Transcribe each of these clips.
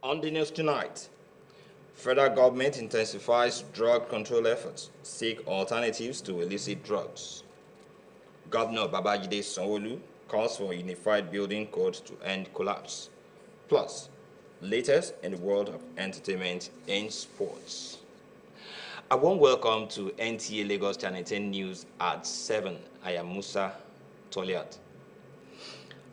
On the news tonight, federal government intensifies drug control efforts, seek alternatives to illicit drugs. Governor Babajide Sanwo-Olu calls for a unified building code to end collapse. Plus, latest in the world of entertainment and sports. A warm welcome to NTA Lagos Channel 10 News at 7. I am Musa Toliat.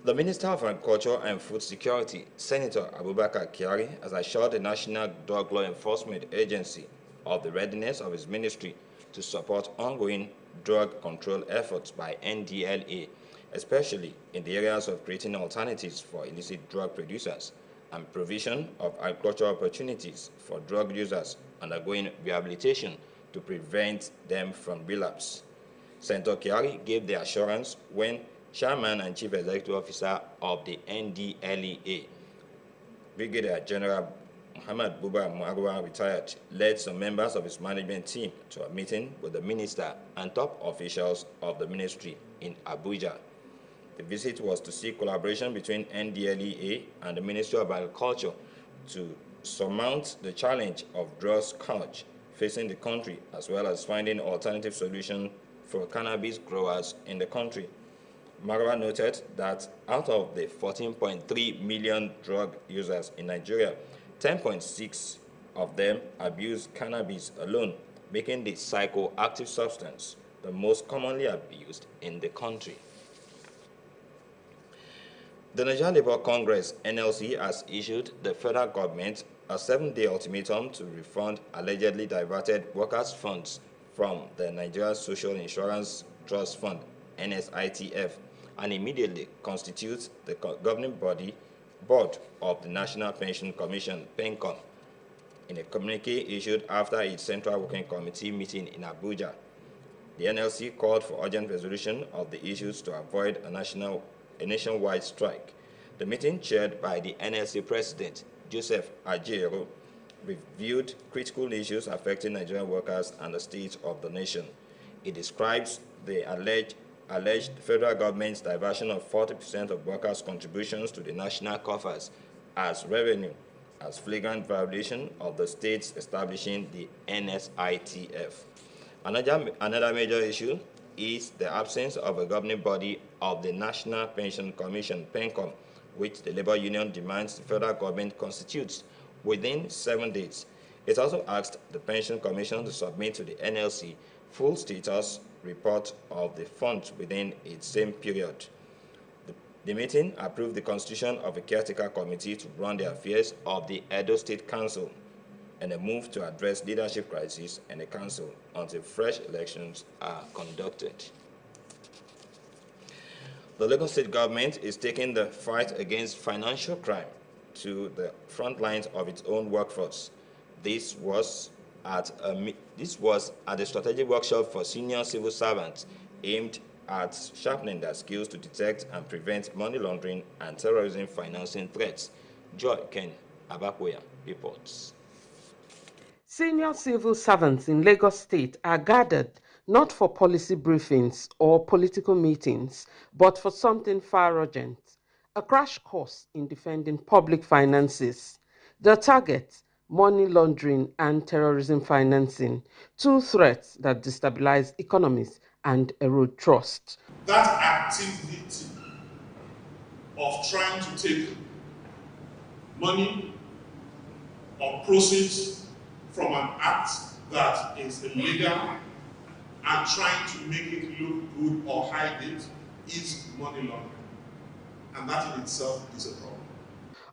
The Minister of Agriculture and Food Security, Senator Abubakar Kyari, has assured the National Drug Law Enforcement Agency of the readiness of his ministry to support ongoing drug control efforts by NDLA, especially in the areas of creating alternatives for illicit drug producers and provision of agricultural opportunities for drug users undergoing rehabilitation to prevent them from relapse. Senator Kyari gave the assurance when Chairman and Chief Executive Officer of the NDLEA, Brigadier General Muhammad Buba Muagwa, retired, led some members of his management team to a meeting with the minister and top officials of the ministry in Abuja. The visit was to seek collaboration between NDLEA and the Ministry of Agriculture to surmount the challenge of drug scourge facing the country, as well as finding alternative solutions for cannabis growers in the country. Marwa noted that out of the 14.3 million drug users in Nigeria, 10.6 of them abuse cannabis alone, making the psychoactive substance the most commonly abused in the country. The Nigeria Labour Congress, NLC, has issued the federal government a 7-day ultimatum to refund allegedly diverted workers' funds from the Nigeria Social Insurance Trust Fund, NSITF, and immediately constitutes the governing board of the National Pension Commission, PENCOM. In a communique issued after its Central Working Committee meeting in Abuja, the NLC called for urgent resolution of the issues to avoid a nationwide strike. The meeting, chaired by the NLC President, Joseph Ajero, reviewed critical issues affecting Nigerian workers and the state of the nation. It describes the alleged federal government's diversion of 40% of workers' contributions to the national coffers as revenue, as flagrant violation of the states establishing the NSITF. Another major issue is the absence of a governing body of the National Pension Commission, PENCOM, which the labor union demands the federal government constitutes within 7 days. It also asked the Pension Commission to submit to the NLC full status report of the fund within its same period. The meeting approved the constitution of a caretaker committee to run the affairs of the Edo State Council and a move to address leadership crisis in the council until fresh elections are conducted. The Lagos State government is taking the fight against financial crime to the front lines of its own workforce. This was at a strategic workshop for senior civil servants aimed at sharpening their skills to detect and prevent money laundering and terrorism financing threats. Joy Ken Abakoya reports. Senior civil servants in Lagos State are gathered not for policy briefings or political meetings, but for something far urgent, a crash course in defending public finances. The target: money laundering and terrorism financing, two threats that destabilize economies and erode trust. That activity of trying to take money or proceeds from an act that is illegal and trying to make it look good or hide it is money laundering. And that in itself is a problem.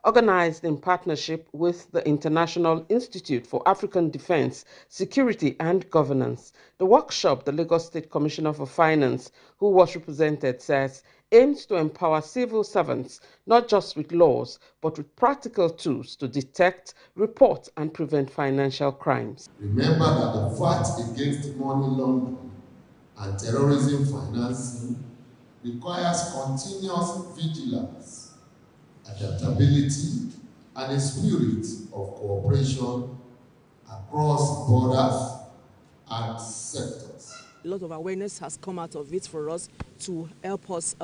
organized in partnership with the International Institute for African Defense, Security and Governance. The workshop, the Lagos State Commissioner for Finance, who was represented, says aims to empower civil servants not just with laws but with practical tools to detect, report and prevent financial crimes. Remember that the fight against money laundering and terrorism financing requires continuous vigilance, adaptability, and a spirit of cooperation across borders and sectors. A lot of awareness has come out of it for us to help us,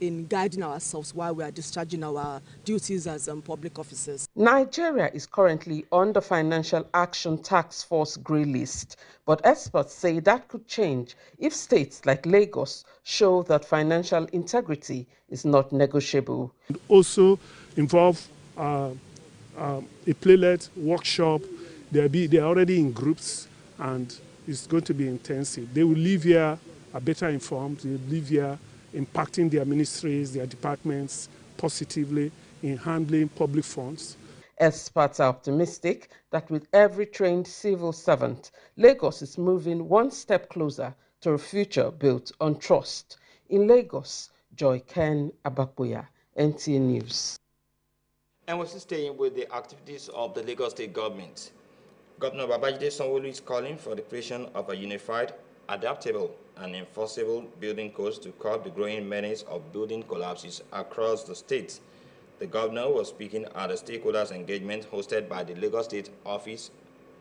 in guiding ourselves while we are discharging our duties as public officers. Nigeria is currently on the Financial Action Task Force grey list, but experts say that could change if states like Lagos show that financial integrity is not negotiable. Also involve a playlet workshop. They're already in groups and it's going to be intensive. They will leave here better informed. They will leave here impacting their ministries, their departments positively in handling public funds. Experts are optimistic that with every trained civil servant, Lagos is moving one step closer to a future built on trust. In Lagos, Joy Ken Abakuya, NTA News. And we're still staying with the activities of the Lagos State government. Governor Babajide Sanwo-Olu is calling for the creation of a unified, adaptable, and enforceable building codes to curb the growing menace of building collapses across the state. The governor was speaking at a stakeholders engagement hosted by the Lagos State Office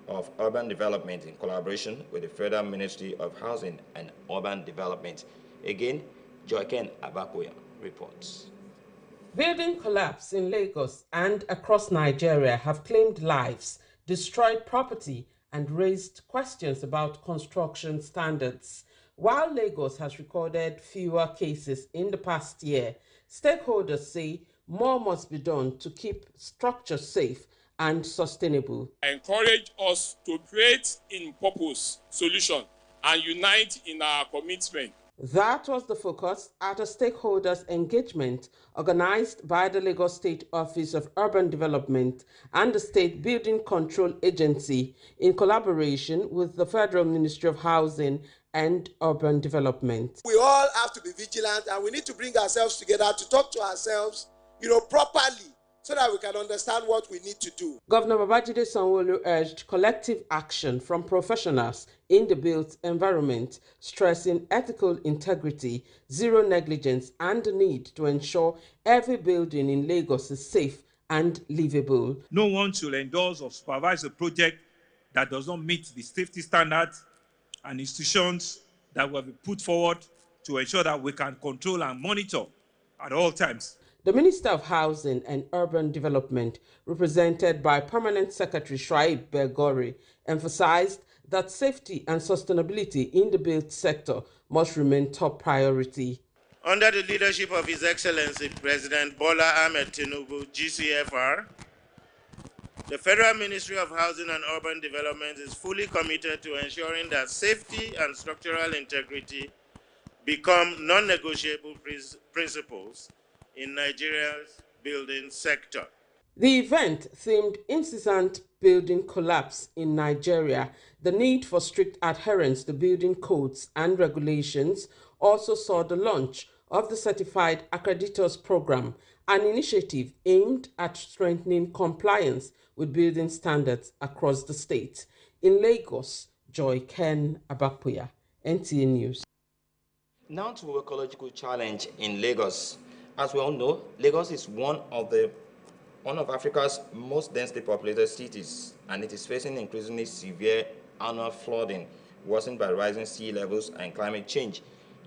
of Urban Development in collaboration with the Federal Ministry of Housing and Urban Development. Again, Joyken Abakoya reports. Building collapse in Lagos and across Nigeria have claimed lives, destroyed property, and raised questions about construction standards. While Lagos has recorded fewer cases in the past year, stakeholders say more must be done to keep structures safe and sustainable. Encourage us to create in purpose solution and unite in our commitment. That was the focus at a stakeholders engagement organized by the Lagos State Office of Urban Development and the State Building Control Agency in collaboration with the Federal Ministry of Housing and Urban Development. We all have to be vigilant and we need to bring ourselves together to talk to ourselves, properly so that we can understand what we need to do. Governor Babajide Sanwo-Olu urged collective action from professionals in the built environment, stressing ethical integrity, zero negligence, and the need to ensure every building in Lagos is safe and livable. No one should endorse or supervise a project that does not meet the safety standards and institutions that will be put forward to ensure that we can control and monitor at all times. The Minister of Housing and Urban Development, represented by Permanent Secretary Shuaib Belgori, emphasized that safety and sustainability in the built sector must remain top priority. Under the leadership of His Excellency President Bola Ahmed Tinubu, GCFR, the Federal Ministry of Housing and Urban Development is fully committed to ensuring that safety and structural integrity become non-negotiable principles in Nigeria's building sector. The event themed Incessant Building Collapse in Nigeria, the need for strict adherence to building codes and regulations, also saw the launch of the Certified Accreditors Program, an initiative aimed at strengthening compliance with building standards across the state. In Lagos, Joy Ken Abakuya, NTA News. Now to ecological challenge in Lagos. As we all know, Lagos is one of Africa's most densely populated cities, and it is facing increasingly severe annual flooding, worsened by rising sea levels and climate change.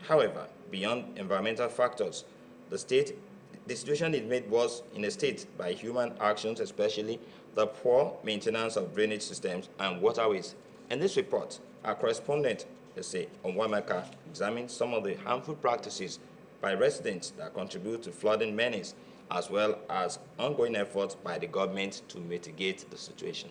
However, beyond environmental factors, the situation is made worse in the state by human actions, especially the poor maintenance of drainage systems and waterways. In this report, our correspondent, Onwamaka, examines some of the harmful practices by residents that contribute to flooding menace, as well as ongoing efforts by the government to mitigate the situation.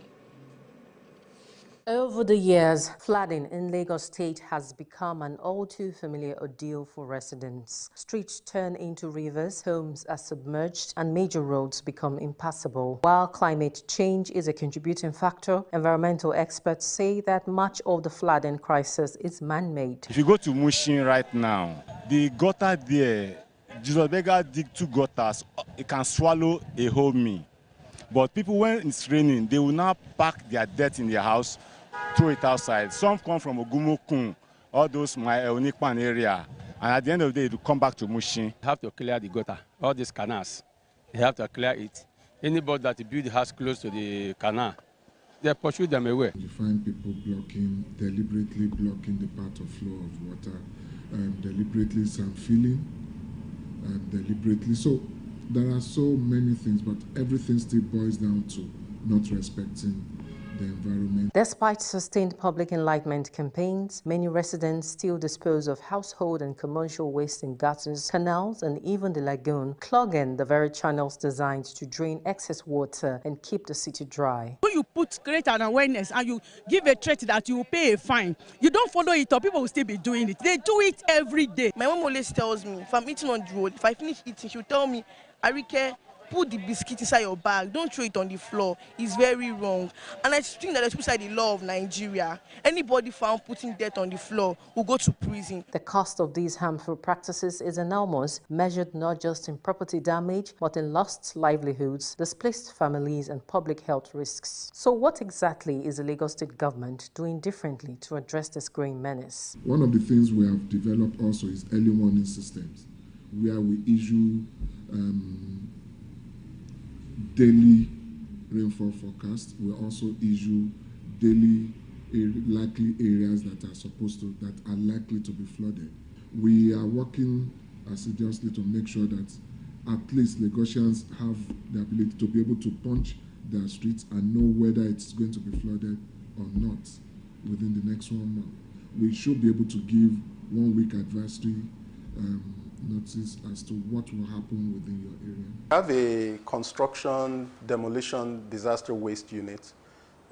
Over the years, flooding in Lagos State has become an all too familiar ordeal for residents. Streets turn into rivers, homes are submerged, and major roads become impassable. While climate change is a contributing factor, environmental experts say that much of the flooding crisis is man-made. If you go to Mushin right now, the gutter there, Jesus Beggar dig 2 gutters, it can swallow a whole me. But people, when it's raining, they will now pack their dirt in their house, throw it outside. Some come from Ogumokun, all those my Onikpan area, and at the end of the day, it will come back to Mushin. You have to clear the gutter, all these canals. You have to clear it. Anybody that build the house close to the canal, they pursue them away. You find people deliberately blocking the path of flow of water, deliberately some filling, deliberately. So there are so many things, but everything still boils down to not respecting the environment. Despite sustained public enlightenment campaigns, many residents still dispose of household and commercial waste in gutters, canals, and even the lagoon, clogging the very channels designed to drain excess water and keep the city dry. When you create an awareness and you give a threat that you will pay a fine, you don't follow it or people will still be doing it. They do it every day. My mom always tells me, if I'm eating on the road, if I finish eating, she'll tell me, Arike, put the biscuit inside your bag. Don't throw it on the floor. It's very wrong. And I think that especially the law of Nigeria, anybody found putting dirt on the floor will go to prison. The cost of these harmful practices is enormous, measured not just in property damage, but in lost livelihoods, displaced families, and public health risks. So what exactly is the Lagos State government doing differently to address this growing menace? One of the things we have developed also is early warning systems, where we issue daily rainfall forecast. We also issue daily likely areas that are likely to be flooded. We are working assiduously to make sure that at least Lagosians have the ability to be able to punch their streets and know whether it's going to be flooded or not within the next 1 month. We should be able to give 1 week advisory notice as to what will happen within your area. We have a construction demolition disaster waste unit.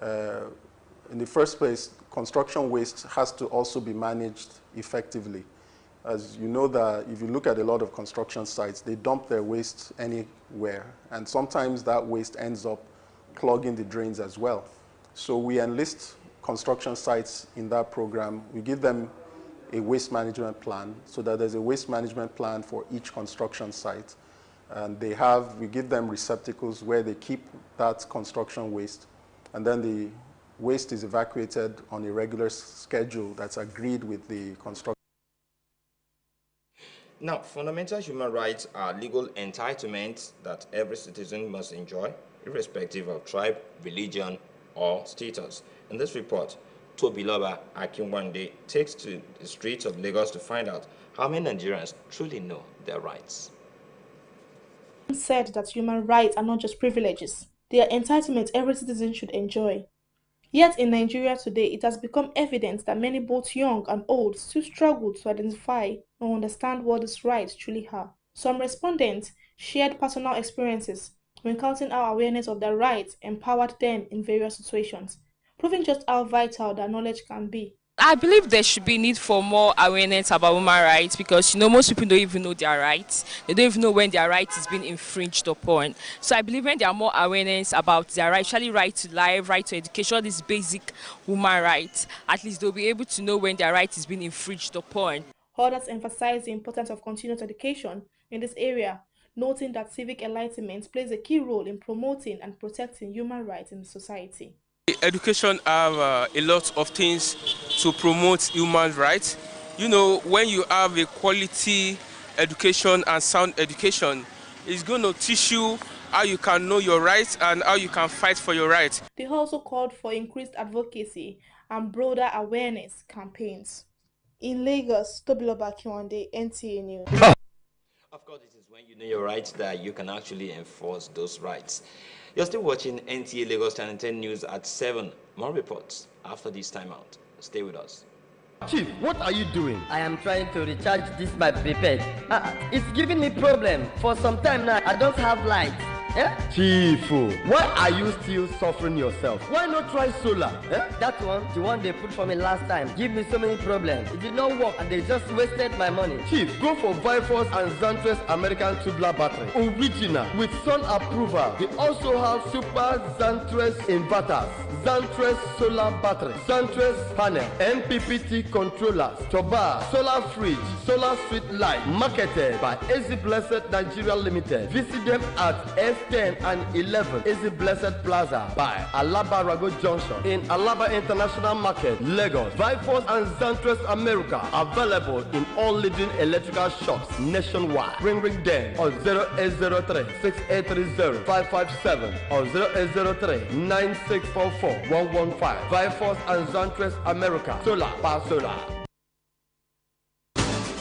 In the first place, construction waste has to also be managed effectively. As you know, that if you look at a lot of construction sites, they dump their waste anywhere, and sometimes that waste ends up clogging the drains as well. So we enlist construction sites in that program. We give them a waste management plan, so that there's a waste management plan for each construction site. And we give them receptacles where they keep that construction waste, and then the waste is evacuated on a regular schedule that's agreed with the construction. Now, fundamental human rights are legal entitlements that every citizen must enjoy, irrespective of tribe, religion, or status. In this report, Tobiloba Akinwande takes to the streets of Lagos to find out how many Nigerians truly know their rights. Said that human rights are not just privileges, they are entitlements every citizen should enjoy. Yet in Nigeria today, it has become evident that many both young and old still struggle to identify and understand what these rights truly are. Some respondents shared personal experiences when counting how awareness of their rights empowered them in various situations, proving just how vital that knowledge can be. I believe there should be need for more awareness about human rights because, most people don't even know their rights. They don't even know when their rights is being infringed upon. So I believe when there are more awareness about their rights, especially right to life, right to education, these basic human rights, at least they'll be able to know when their rights is being infringed upon. Others emphasize the importance of continuous education in this area, noting that civic enlightenment plays a key role in promoting and protecting human rights in the society. Education have a lot of things to promote human rights. When you have a quality education and sound education, it's going to teach you how you can know your rights and how you can fight for your rights. They also called for increased advocacy and broader awareness campaigns. In Lagos, Tobiloba Akinwande, NTA News. Of course, it is when you know your rights that you can actually enforce those rights. You're still watching NTA Lagos Channel 10 News at 7. More reports after this timeout. Stay with us. Chief, what are you doing? I am trying to recharge this my prepaid. It's giving me problem. For some time now, I don't have light. Chief, why are you still suffering yourself? Why not try solar? That one, the one they put for me last time, give me so many problems. It did not work and they just wasted my money. Chief, go for Viforce and Zantres American Tubular Battery. Original, with sun approval. They also have Super Zantres inverters, Zantres solar battery, Zantres panel, MPPT controllers, Tobar, solar fridge, solar street light, marketed by Easy Blessed Nigeria Limited. Visit them at F10 and 11 Easy Blessed Plaza by Alaba Rago Junction in Alaba International Market, Lagos. Viforce and Zantres America available in all leading electrical shops nationwide. Ring them on 0803 6830 557 or 0803 9644 115. Viforce and Zantres America. Solar by solar.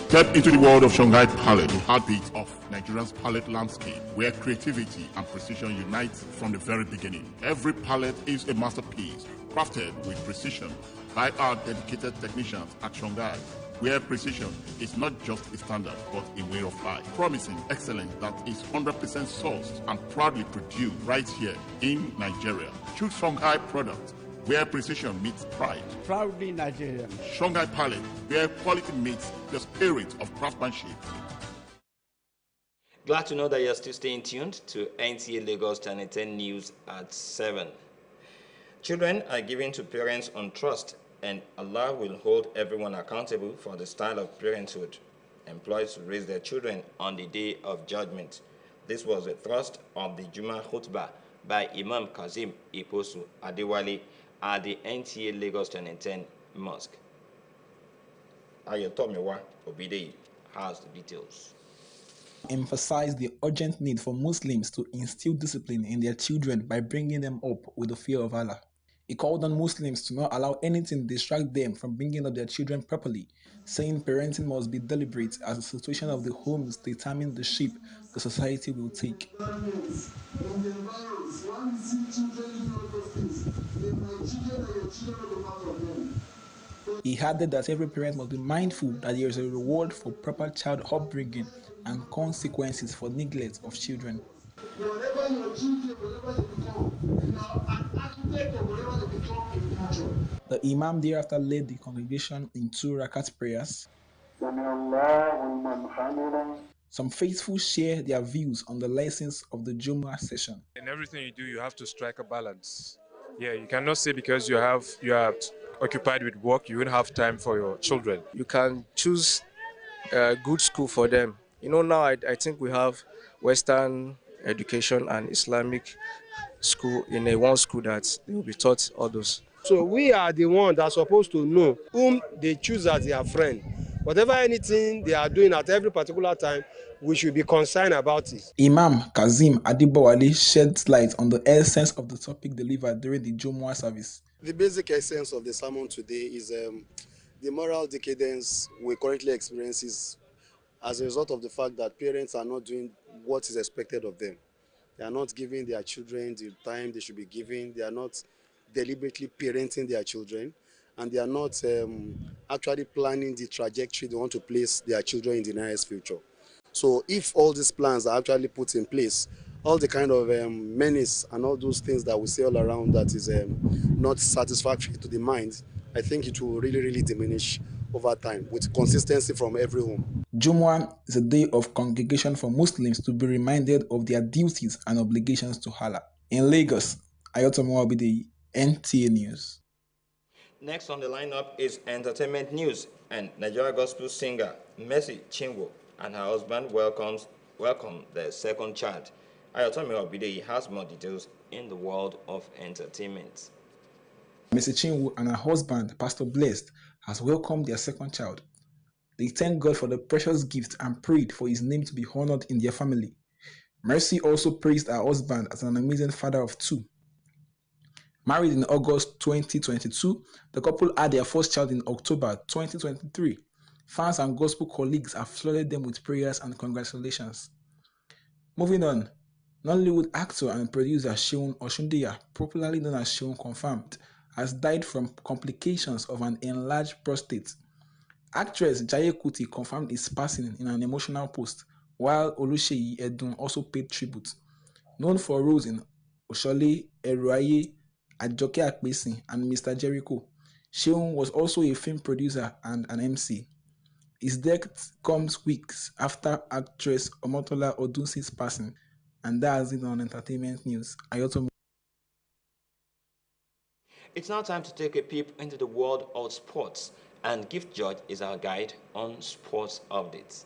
Step into the world of Shanghai Palette, the heartbeat of Nigeria's palette landscape, where creativity and precision unite from the very beginning. Every palette is a masterpiece, crafted with precision by our dedicated technicians at Shanghai, where precision is not just a standard, but a way of life. Promising excellence that is 100% sourced and proudly produced right here in Nigeria. Choose Shanghai products, where precision meets pride. Proudly Nigerian. Shanghai Palette, where quality meets the spirit of craftsmanship. Glad to know that you're still staying tuned to NTA Lagos Channel 10 News at 7. Children are given to parents on trust, and Allah will hold everyone accountable for the style of parenthood employed to raise their children on the Day of Judgment. This was the thrust of the Juma Khutbah by Imam Kazim Iposu Adewale at the NTA Lagos Channel 10 Mosque. Ayotomiwa Obidei has the details. Emphasized the urgent need for Muslims to instill discipline in their children by bringing them up with the fear of Allah. He called on Muslims to not allow anything to distract them from bringing up their children properly, saying parenting must be deliberate as the situation of the homes determine the shape the society will take. He added that every parent must be mindful that there is a reward for proper child upbringing and consequences for neglect of children. Whatever your children, whatever they become, you are an architect of whatever they become in the future. The Imam thereafter led the congregation in 2 rakat prayers. Some faithful share their views on the lessons of the Jumu'ah session. In everything you do, you have to strike a balance. Yeah, you cannot say because you are occupied with work, you won't have time for your children. You can choose a good school for them. You know, now I think we have Western education and Islamic school in one school that they will be taught all those. So we are the ones that are supposed to know whom they choose as their friend. Whatever anything they are doing at every particular time, we should be concerned about it. Imam Kazim Adibawale sheds light on the essence of the topic delivered during the Jumu'ah service. The basic essence of the sermon today is the moral decadence we currently experience is as a result of the fact that parents are not doing what is expected of them. They are not giving their children the time they should be giving. They are not deliberately parenting their children, and they are not actually planning the trajectory they want to place their children in the nearest future. So if all these plans are actually put in place, all the kind of menace and all those things that we see all around that is not satisfactory to the mind, I think it will really, really diminish over time with consistency from every home. Jumu'ah is a day of congregation for Muslims to be reminded of their duties and obligations to Allah. In Lagos, Ayotomo Obidei, NTA News. Next on the lineup is entertainment news, and Nigeria gospel singer Nta Ch10 and her husband welcome their second child. Ayotomi Obidei has more details in the world of entertainment. Nta Ch10 and her husband, Pastor Blessed, has welcomed their second child. They thank God for the precious gift and prayed for his name to be honored in their family. Mercy also praised her husband as an amazing father of 2. Married in August 2022, the couple had their first child in October 2023. Fans and gospel colleagues have flooded them with prayers and congratulations. Moving on, Nollywood actor and producer Seun Osundeya, popularly known as Seun Confirmed, has died from complications of an enlarged prostate. Actress Jaye Kuti confirmed his passing in an emotional post, while Oluseyi Edun also paid tribute. known for roles in Oshole, Eruaye, Ajoke Akpesin, and Mr. Jericho. Sheun was also a film producer and an MC. His death comes weeks after actress Omotola Odunsi's passing, and that's it on entertainment news. It's now time to take a peep into the world of sports, and Gift George is our guide on sports updates.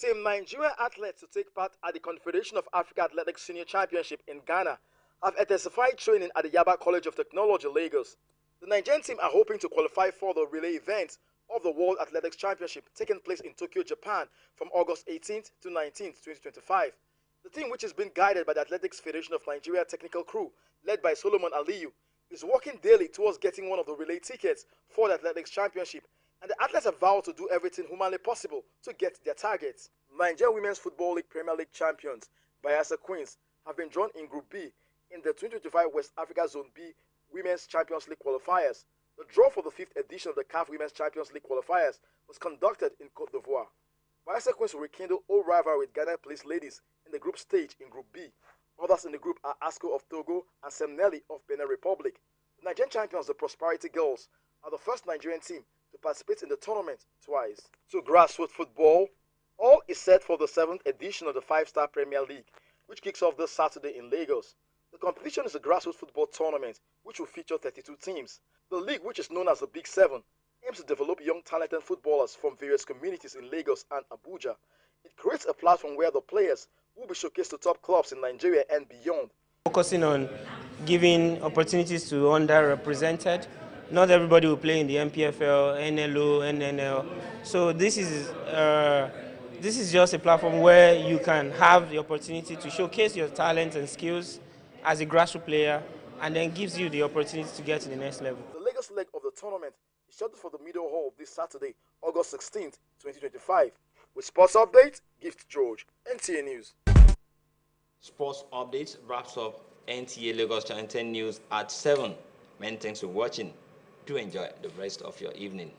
Team Nigeria athletes to take part at the Confederation of Africa Athletics Senior Championship in Ghana have intensified training at the Yaba College of Technology, Lagos. The Nigerian team are hoping to qualify for the relay event of the World Athletics Championship taking place in Tokyo, Japan from August 18th to 19th, 2025. The team, which is being guided by the Athletics Federation of Nigeria technical crew led by Solomon Aliyu, is working daily towards getting one of the relay tickets for the Athletics Championship, and the athletes have vowed to do everything humanly possible to get their targets. Nigeria Women's Football League Premier League champions, Bayelsa Queens, have been drawn in Group B in the 2025 West Africa Zone B Women's Champions League qualifiers. The draw for the 5th edition of the CAF Women's Champions League qualifiers was conducted in Côte d'Ivoire. Bayelsa Queens will rekindle old rivalry with Ghana Police Ladies in the group stage in Group B. Others in the group are ASCO of Togo and Semnelli of Benin Republic. The Nigerian champions, the Prosperity Girls, are the first Nigerian team to participate in the tournament twice. To grassroots football, all is set for the 7th edition of the 5-Star Premier League, which kicks off this Saturday in Lagos. The competition is a grassroots football tournament which will feature 32 teams. The league, which is known as the Big Seven, aims to develop young talented footballers from various communities in Lagos and Abuja. It creates a platform where the players will be showcased to top clubs in Nigeria and beyond. Focusing on giving opportunities to underrepresented. Not everybody will play in the MPFL, NLO, NNL. So this is just a platform where you can have the opportunity to showcase your talents and skills as a grassroots player, and then gives you the opportunity to get to the next level. The Lagos leg of the tournament is scheduled for the middle hall this Saturday, August 16th, 2025. With sports update, Gift George, NTA News. Sports updates wraps up NTA Lagos Channel 10 News at 7. Many thanks for watching. Do enjoy the rest of your evening.